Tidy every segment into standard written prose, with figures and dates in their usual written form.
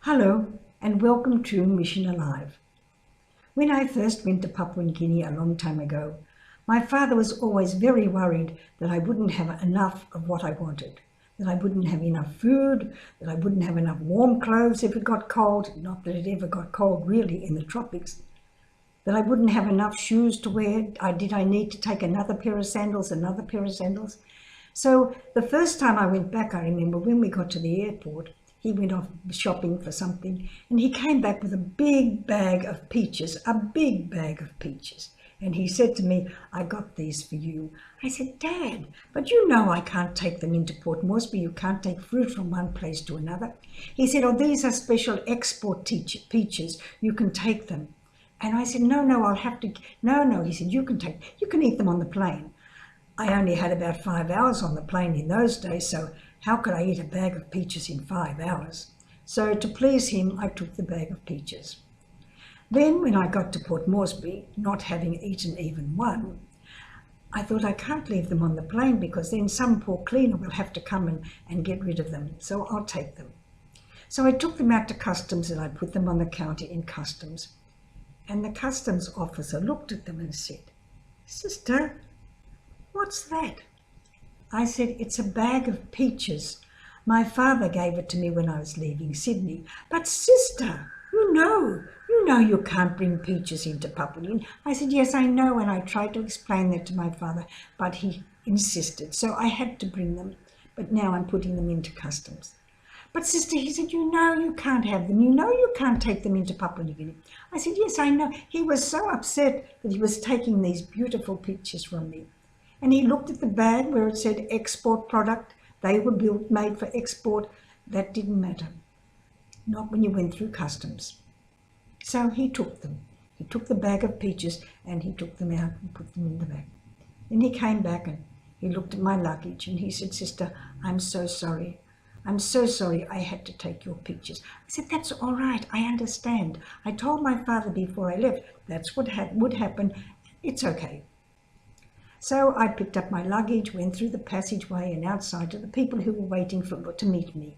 Hello and welcome to Mission Alive. When I first went to Papua New Guinea a long time ago, my father was always very worried that I wouldn't have enough of what I wanted, that I wouldn't have enough food, that I wouldn't have enough warm clothes if it got cold, not that it ever got cold really in the tropics, that I wouldn't have enough shoes to wear. Did I need to take another pair of sandals? So the first time I went back, I remember when we got to the airport, he went off shopping for something and he came back with a big bag of peaches. And he said to me, "I got these for you." I said, "Dad, but you know I can't take them into Port Moresby. You can't take fruit from one place to another." He said, "Oh, these are special export peaches. You can take them." And I said, No, I'll have to. No. He said, you can eat them on the plane. I only had about 5 hours on the plane in those days, so how could I eat a bag of peaches in 5 hours? So to please him, I took the bag of peaches. Then when I got to Port Moresby, not having eaten even one, I thought I can't leave them on the plane because then some poor cleaner will have to come and get rid of them, so I'll take them. So I took them out to customs and I put them on the counter in customs. And the customs officer looked at them and said, "Sister, what's that?" I said, "It's a bag of peaches. My father gave it to me when I was leaving Sydney." "But sister, you know you can't bring peaches into Papua New Guinea." I said, "Yes, I know," and I tried to explain that to my father, but he insisted. So I had to bring them, but now I'm putting them into customs. "But sister," he said, "you know you can't have them. You know you can't take them into Papua New Guinea." I said, "Yes, I know." He was so upset that he was taking these beautiful peaches from me. And he looked at the bag where it said export product. They were made for export. That didn't matter. Not when you went through customs. So he took them. He took the bag of peaches and he took them out and put them in the bag. Then he came back and he looked at my luggage and he said, "Sister, I'm so sorry. I'm so sorry I had to take your peaches." I said, "That's all right. I understand. I told my father before I left that's what would happen. It's okay." So I picked up my luggage, went through the passageway and outside to the people who were waiting to meet me.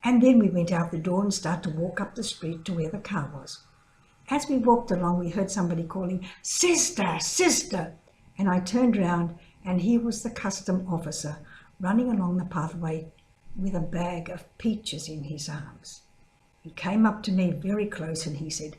And then we went out the door and started to walk up the street to where the car was. As we walked along, we heard somebody calling, "Sister, sister." And I turned round and he was the custom officer running along the pathway with a bag of peaches in his arms. He came up to me very close and he said,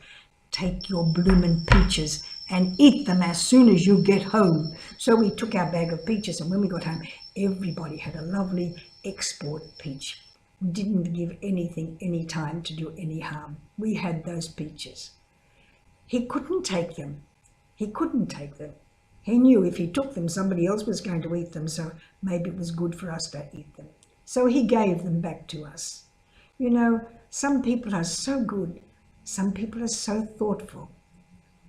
"Take your bloomin' peaches and eat them as soon as you get home." So we took our bag of peaches and when we got home, everybody had a lovely export peach. We didn't give anything any time to do any harm. We had those peaches. He couldn't take them. He knew if he took them, somebody else was going to eat them, so maybe it was good for us to eat them. So he gave them back to us. You know, some people are so good. Some people are so thoughtful.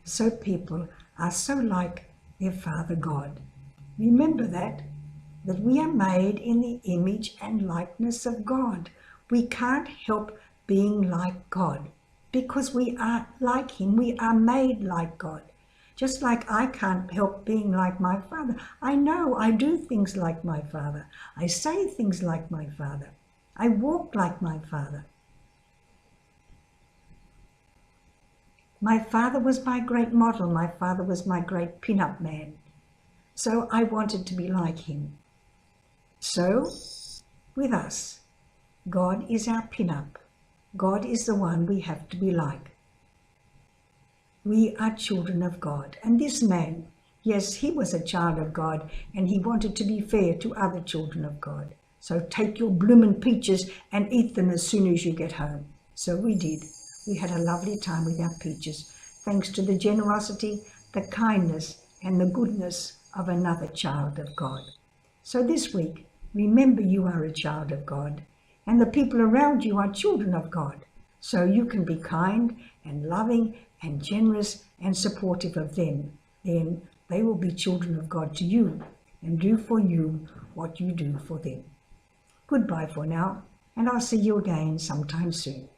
So people are so like their Father God. Remember that we are made in the image and likeness of God. We can't help being like God because we are like Him. We are made like God. Just like I can't help being like my Father. I know I do things like my Father. I say things like my Father. I walk like my Father. My father was my great model. My father was my great pin-up man. So I wanted to be like him. So, with us, God is our pin-up. God is the one we have to be like. We are children of God. And this man, yes, he was a child of God and he wanted to be fair to other children of God. So take your bloomin' peaches and eat them as soon as you get home. So we did. We had a lovely time with our peaches, thanks to the generosity, the kindness, and the goodness of another child of God. So this week, remember you are a child of God, and the people around you are children of God. So you can be kind and loving and generous and supportive of them. Then they will be children of God to you and do for you what you do for them. Goodbye for now, and I'll see you again sometime soon.